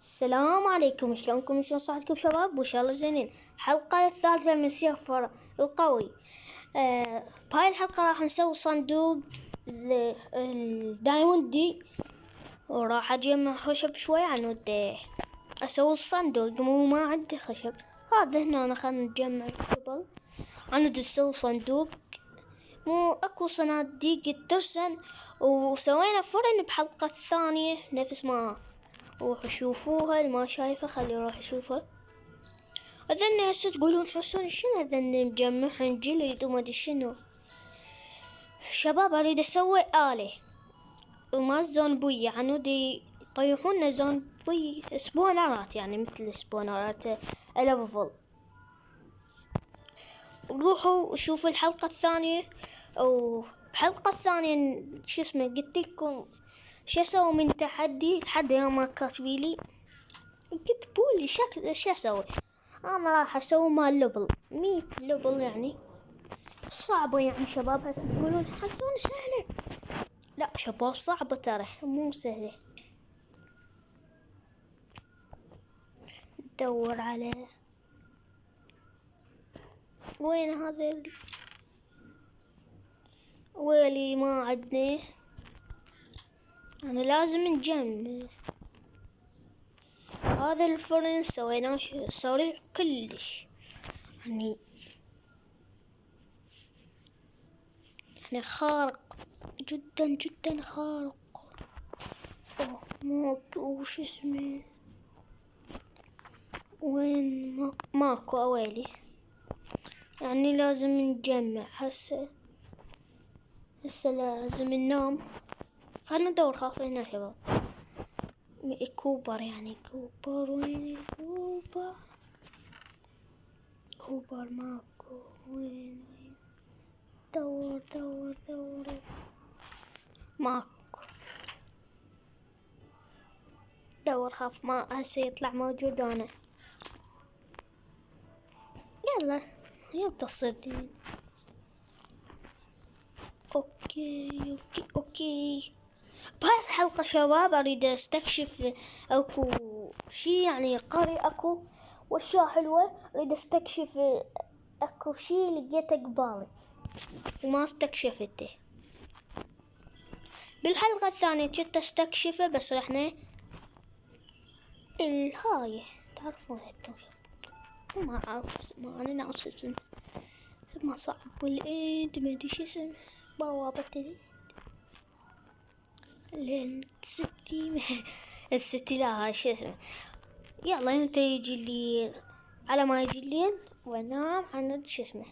السلام عليكم، شلونكم؟ شلون صحتكم شباب؟ وان شاء الله زينين. الحلقة الثالثة من سيرفر القوي. بهاي الحلقة راح نسوي صندوق الدايموند دي، وراح اجمع خشب شوي عن ودي اسوي الصندوق. ما عندي خشب. هذا هنا أنا خلنا نجمع قبل عند نسوي صندوق. مو اكو صناديق ترسن، وسوينا فرن بحلقة الثانية نفس ما روحوا شوفوها. اللي ما شايفه خلي يروح يشوفها. اذن هسه تقولون حسون شنو اذن مجمعين جلد وما ادري شنو. شباب اريد اسوي آلة وما زونبوية، يعني ودي يطيحون زونبوي سبونرات، يعني مثل سبونرات الافل. روحوا شوفوا الحلقة الثانية. وبحلقة الثانية شو اسمه قلت لكم شو اسوي من تحدي لحد يوم ما كاتبيلي كتبولي شو اسوي. انا راح اسوي مال لبل 100 لبل، يعني صعبة يعني شباب. هسه تقولون حسون سهلة. لا شباب صعبة ترى، مو سهلة. ندور على وين هذا ويلي ما عدناه. انا لازم نجمع. هذا الفرن سويناه سريع كلش، يعني خارق جدا جدا خارق. وش اسمه وين ماكو اويلي، يعني لازم نجمع. هسه لازم ننام. خلنا ندور خاف هنا شباب. كوبر، يعني كوبر وين كوبر ماكو. وين دور ماكو. دور خاف ما هسه يطلع موجود. انا يلا يبدأ الصدين. اوكي. بهاي الحلقة شباب اريد استكشف اكو شي، يعني قري اكو واشياء حلوة. اريد استكشف اكو شي لقيته قبالي وما استكشفته. بالحلقة الثانية كنت استكشفه بس رحنا الهاي. تعرفون انتم ما اعرف اسمه، انا ناس اسمه صعب. والايد ما ادري شو اسمه. بوابة الستي لا هاي شو اسمه. يلا انت يجي الليل. على ما يجي الليل وانام عند شو اسمه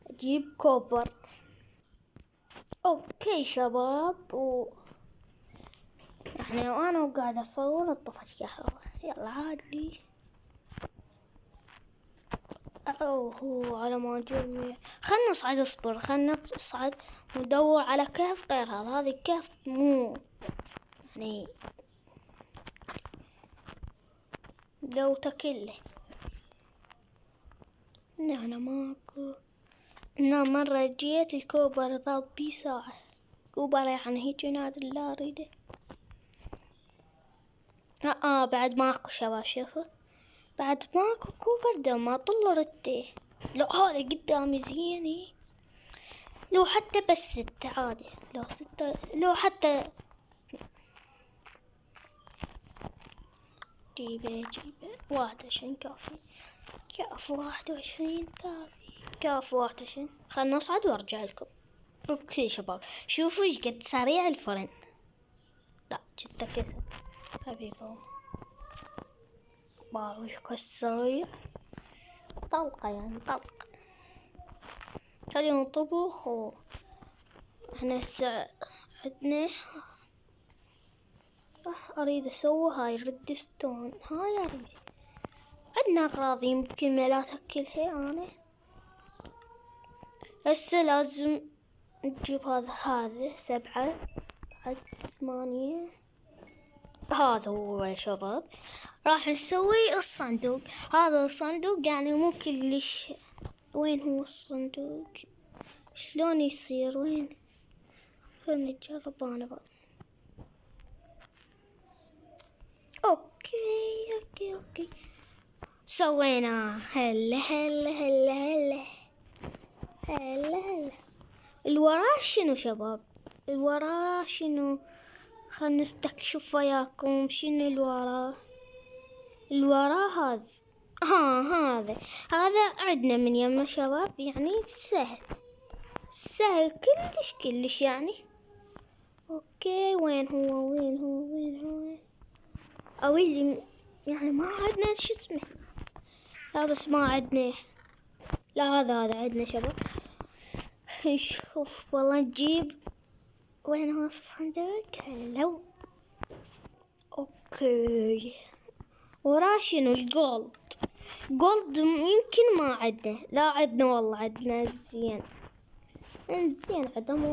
اجيب كوبر. اوكي شباب، يعني وانا قاعد اصور انطفت الكهرباء. يلا عادي. هو على ما اجمع. خلنا نصعد. اصبر خلنا نصعد وندور على كهف غير هذا الكهف مو يعني دوته كله. هنا ماكو. هنا مرة جيت الكوبر ضل بي ساعة. كوبر يعني هيك نادر لا اريده. بعد ماكو شباب. شوفوا بعد ماكو كوبر ده ما طلرته. لو هذا قدامي زيني. لو حتى بس 6 عادي. لو 6 لو حتى جيبه 21 كافي. كاف 21 كاف 21. خلنا نصعد وارجع لكم. اوكي شباب شوفوا ايش قد سريع الفرن. لا جدا كسر حبيبه. واو ايش قد سريع. طلقة يعني طلق. خلينا نطبخ. احنا عندنا اريد اسوي هاي الريدستون. هاي اريد. عندنا اغراض يمكن ما لا تاكلها انا. هسه لازم نجيب هذا 7 8. هذا هو يا شباب. راح نسوي الصندوق. هذا الصندوق يعني مو كلش. وين هو الصندوق؟ شلون يصير؟ وين؟ خلنا نجرب انا بقى. اوكي سوينا. هلا هلا هلا هلا هلا هلا. الوراه شنو شباب؟ الوراه شنو؟ خلنا نستكشف وياكم شنو الوراه هذا. هذا عندنا من يمه شباب، يعني سهل كلش يعني. اوكي وين هو اويلي، يعني ما عندنا شو اسمه. لا بس ما عندنا، لا هذا عندنا شباب. نشوف والله نجيب. وين هو الصندوق؟ هلو. اوكي وراه شنو؟ جولد يمكن ما عندنا. لا عندنا والله، عندنا زين عدم.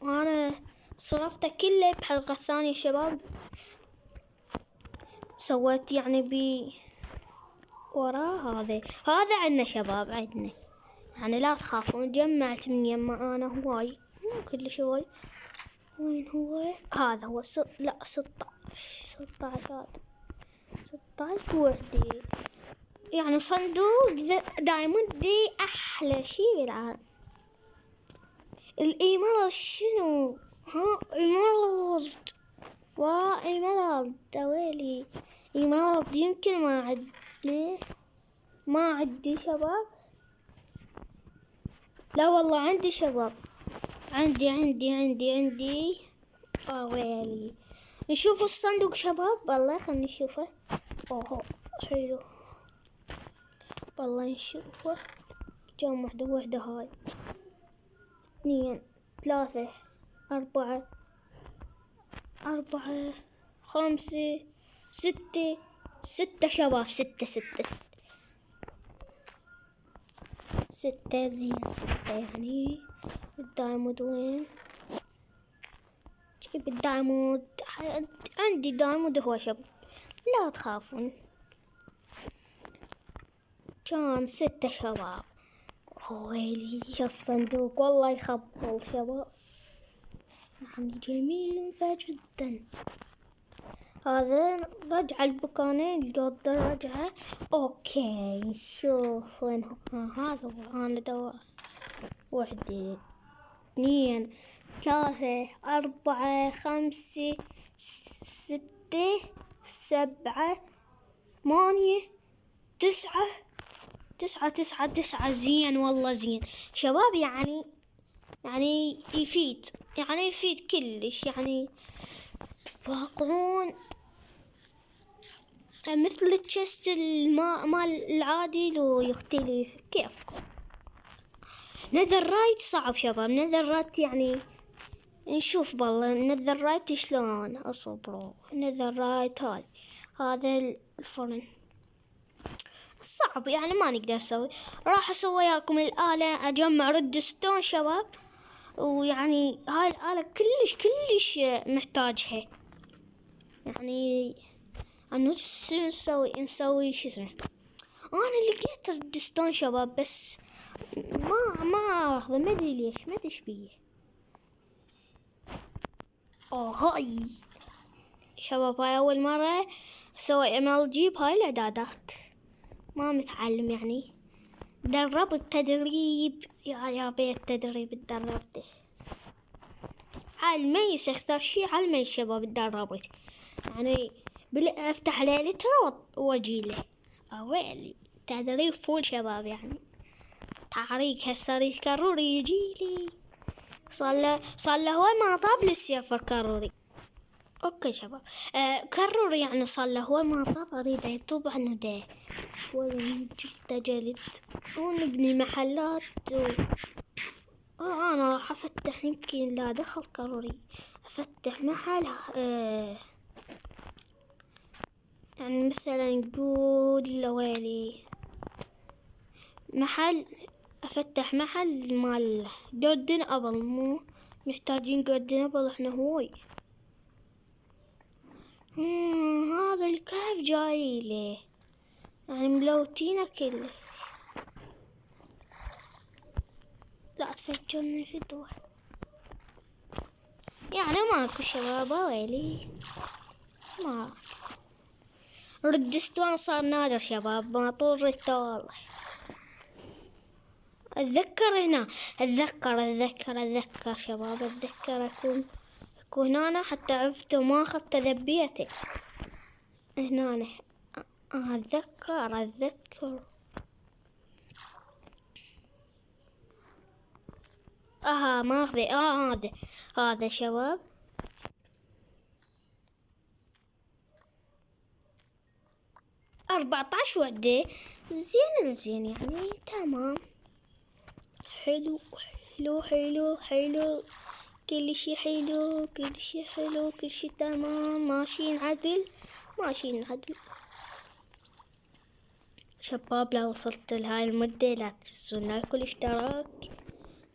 وانا صرفته كله بحلقة ثانية شباب. سويت يعني وراه هذا عندنا شباب، عندنا يعني لا تخافون. جمعت من يما انا هواي، مو كلش هواي. وين هو؟ هذا هو لا 16 هذا 16 وحدي. يعني صندوق دايموند دي احلى شي بالعالم. الايميرالد شنو؟ ايميرالد. ايميرالد اويلي. ايميرالد يمكن ما عد ليه ما عندي شباب. لا والله عندي شباب، عندي اويلي. نشوف الصندوق شباب، والله خلينا نشوفه. اوه حلو والله نشوفه. كم وحدة هاي؟ 2 3 4 5 6 شباب. 6 زين 6 يعني. الدايموند وين؟ جيب الدايموند. عندي دايموند هو شباب، لا تخافون. كان 6 شباب. ويلي الصندوق والله يخبل شباب، يعني جميل جدا. هذا رجع البكانين القدر رجعه. اوكي شوف وين هو. هذا هو. انا دور 1 2 3 4 5 6 7 8 9 زين والله زين شباب. يعني يفيد كلش يعني. واقعون مثل التشست مال العادي لو يختلف كيفكم. نذرايت صعب شباب، نذرايت يعني. نشوف بالله نذرايت شلون اصبره. نذرايت هذا الفرن صعب يعني، ما نقدر نسوي. راح اسوي وياكم الآلة، اجمع ريدستون شباب. ويعني هاي الآلة كلش محتاجها يعني. انه نسوي شو اسمه. انا لقيت ريدستون شباب، بس ما اخذه. ما ادري ليش، ما ادري ايش بيه. هاي شباب، هاي اول مرة اسوي MLG بهاي الاعدادات. ما متعلم يعني. دربت تدريب يا بيت تدريب. تدربته على الميس، اكثر شي على الميس شباب. تدربت يعني افتح ليلترا واجيله. اويلي تدريب فول شباب يعني. تعريك هسه كروري يجيلي. صار له هو ما طاب للسيرفر كروري. اوكي شباب. كروري يعني صار له هو ما طاب. اريد يطوب عنه ده شوي جلد ونبني محلات انا راح افتح. يمكن لا دخل كروري افتح محل. يعني مثلا نقول لويلي محل. افتح محل مال جولدن ابل. مو محتاجين جولدن ابل احنا هوي. هذا الكهف جاي ليه يعني ملوتينه كله. لا تفجرني في الدول يعني. ماكو شباب ويلي. ما ردستون صار نادر شباب، ما طول ريدته والله. اتذكر هنا، اتذكر شباب، اتذكر اكون هنا حتى عرفته ما اخذت ذبيته هنا. اتذكر ماخذي. هذا شباب. 14 وحدة. زين يعني تمام. حلو. كل شي حلو، كل شي تمام. ماشيين عدل. شباب، لو وصلت لهاي المدة لا تنسون لايك والاشتراك،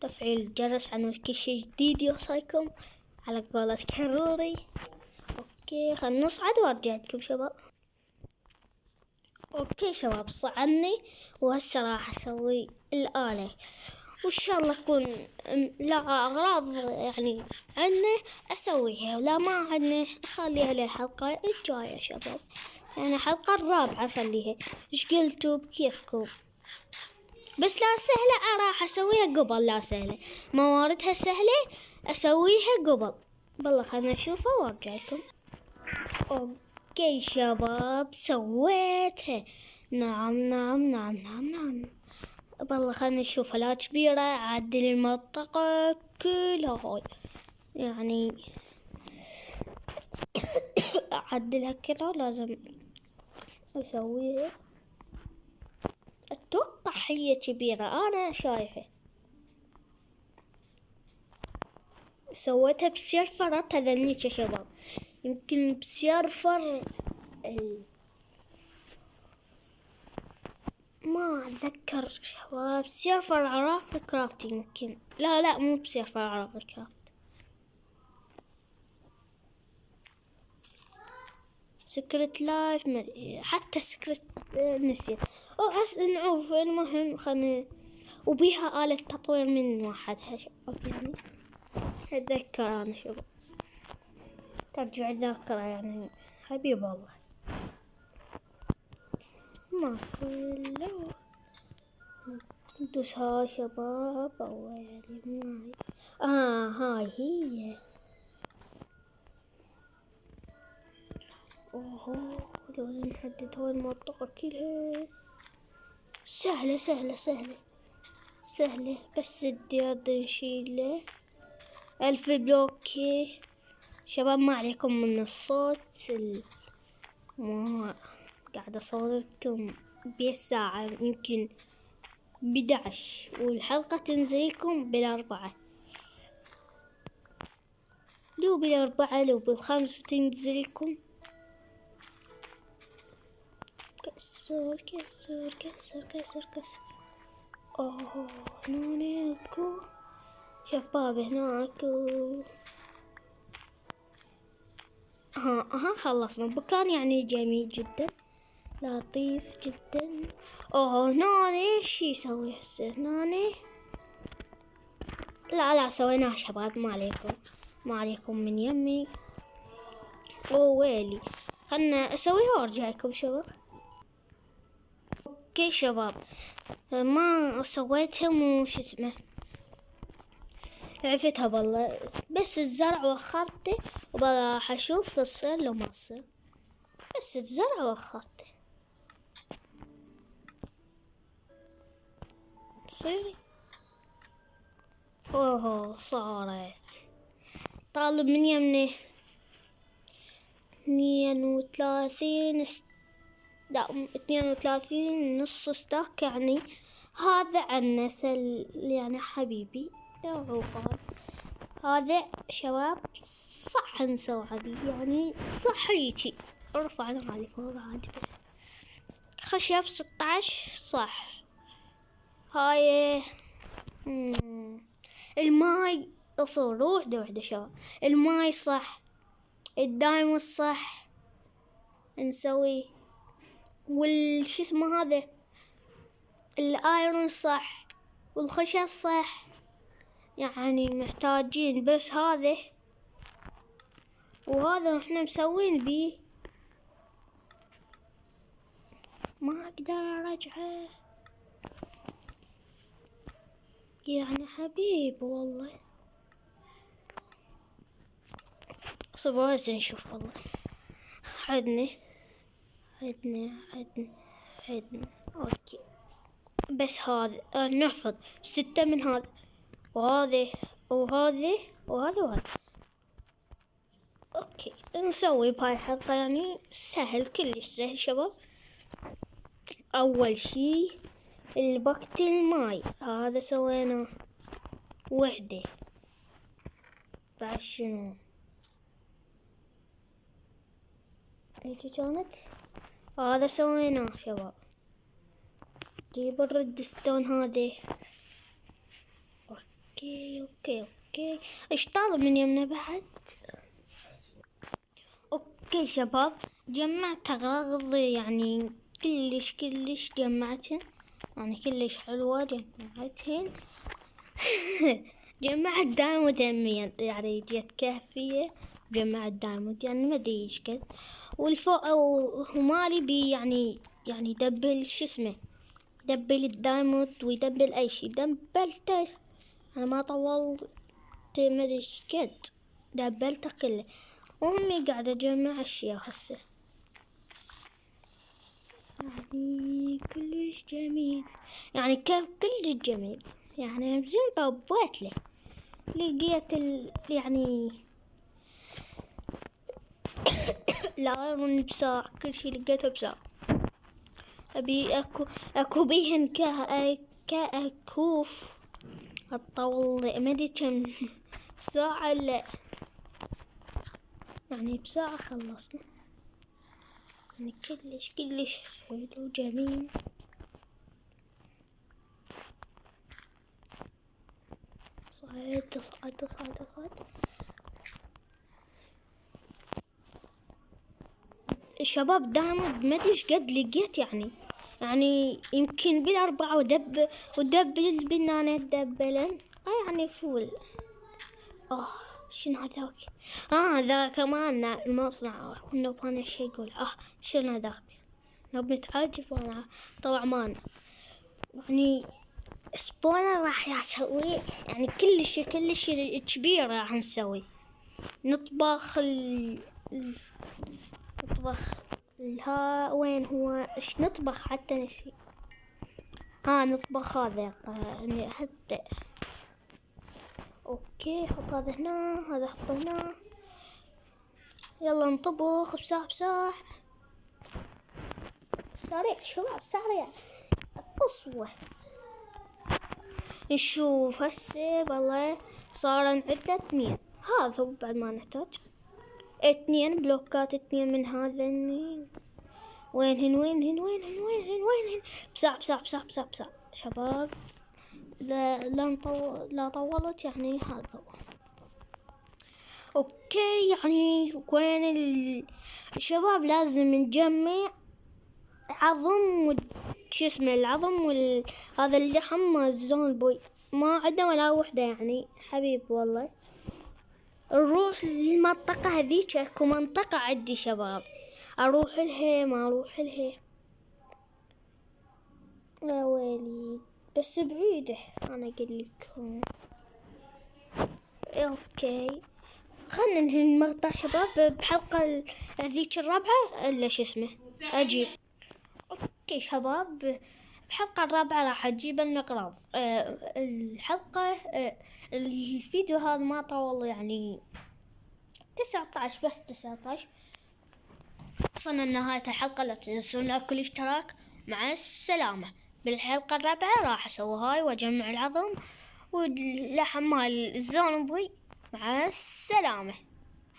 تفعيل الجرس عن كل شي جديد يوصلكم على قولة كروري. اوكي، خلنا نصعد وارجع لكم شباب. اوكي شباب، صعدني وهسه راح اسوي الآلة، وان شاء الله تكون لا اغراض يعني عنا اسويها، ولا ما عنا اخليها للحلقة الجاية شباب، يعني الحلقة الرابعة خليها. ايش قلتوا؟ بكيفكم. بس لا سهلة راح اسويها قبل. لا سهلة، مواردها سهلة اسويها قبل. بالله خلنا نشوفها وارجع لكم. اوكي شباب، سويتها. نعم. بالله خلنا نشوفها. لا كبيرة، عدل المنطقة كلها هاي يعني اعدلها كده. لازم اسويها. اتوقع هي كبيرة، انا شايفة. سويتها بسيرفر هذنيك يا شباب، يمكن بسيرفر ما اتذكر شباب. سيرفر عراقي كرافت يمكن. لا مو بسيرفر عراقي كرافت. سكرت لايف حتى سكرت نسيت. نعوف. المهم خلنا، وبيها آلة تطوير من وحدها شباب يعني. اتذكر انا شباب، ترجع الذاكرة يعني حبيب الله. ما كله ندوس ها شباب. اول معي هاي هي. لازم نحدد هاي المنطقة كلها. سهلة بس الدياد نشيله. 1000 بلوكي شباب. ما عليكم من الصوت، ما قاعدة أصوركم بالساعة يمكن 11، والحلقة تنزلكم بالأربعة. لو بالأربعة لو بالخمسة تنزلكم. كسر. هناك شباب، هناك. خلصنا. مكان يعني جميل جدا، لطيف جدا. هنا ايش يسوي هسه هنا؟ لا سويناه شباب. ما عليكم من يمي. ويلي، خلنا اسويها وارجع لكم شباب. اوكي شباب، ما سويتها وش اسمه، عرفتها بالله. بس الزرع وخرته وراح اشوف تصير لو ما تصير. بس الزرع وخرته تصيري. صارت. طالب من يمني 32. لا 32 نص ستاك يعني. هذا عن نسل يعني حبيبي عقاب. هذا شباب صح نسوي عادي يعني، صح هيجي رفعنا عليه فوق عادي. بس خشب 16 صح. هاي الماي اصور وحدة شباب. الماي صح، الدايموند صح نسوي، والش اسمه هذا الايرون صح، والخشب صح. يعني محتاجين بس هذا وهذا احنا مسوين بيه. ما اقدر ارجعه يعني حبيب والله. صبر هسه نشوف والله. عدني اوكي. بس هذا نحفظ 6 من هذا وهذه وهذا. اوكي نسوي بهاي الحلقة يعني سهل، كلش سهل شباب. اول شي الباكت الماي هذا سويناه وحدة. بعد شنو هيجي كانت هذا سويناه شباب. جيب الردستون هذا. اوكي ايش طالب من يمنا بعد؟ اوكي شباب جمعت اغراض يعني كلش جمعتهن، يعني كلش حلوة جمعتهن. جمعت دايموند يعني جت كافية. جمعت دايموند يعني ما ادري ايش قد. والفوق ومالي بي يعني دبل شو اسمه، دبل الدايموند ويدبل اي شي. دبلته انا ما طولت ما ادري ايش قد، دبلته كله. وامي قاعدة اجمع اشياء هسه يعني كلش جميل، يعني كلش جميل يعني. زين طبيت له لقيت يعني الايرون بساع، كل شي لقيته بساع. ابي اكو بيهن كأكوف اطول ما ادري كم ساعة الا يعني بساعة خلصنا. يعني كلش حلو جميل. صعد. الشباب دائما ما ادري ايش قد لقيت يعني يمكن بال4 ودبل البنانة دبلا يعني فول. شنو هذاك؟ ذا كمان المصنع كنا بغانا شي يقول شنو هذاك؟ نبي نتعجب وانا طلع معنا يعني سبونر راح يسوي يعني كلش كبير راح نسوي. نطبخ وين هو ايش نطبخ حتى نسي. نطبخ هذا حتى. اوكي حط هذا هنا، هذا حط هنا. يلا نطبخ بسرعة سريع شباب سريع قصوى. نشوف هسه والله صار عندنا 2. هذا بعد ما نحتاج 2 بلوكات، 2 من هذا. وينهن بسرعة شباب. لا طولت يعني هذا. اوكي يعني وين الشباب لازم نجمع عظم شو اسمه العظم هذا اللحم الزون بوي ما عندنا ولا وحدة يعني حبيب والله. نروح للمنطقة هذيك، اكو منطقة عندي شباب اروح لها ما اروح لها يا ويلي بس بعيدة انا اقول لكم. اوكي خلنا ننهي المقطع شباب بحلقة هذيك الرابعة الا شو اسمه اجيب. اوكي شباب الحلقة الرابعة راح اجيب النقراض. الحلقة الفيديو هذا ما طول يعني 19 بس 19. وصلنا لنهاية الحلقة. لا تنسون اكل اشتراك. مع السلامة. بالحلقة الرابعة راح اسوي هاي واجمع العظم واللحم مال الزومبي. مع السلامة.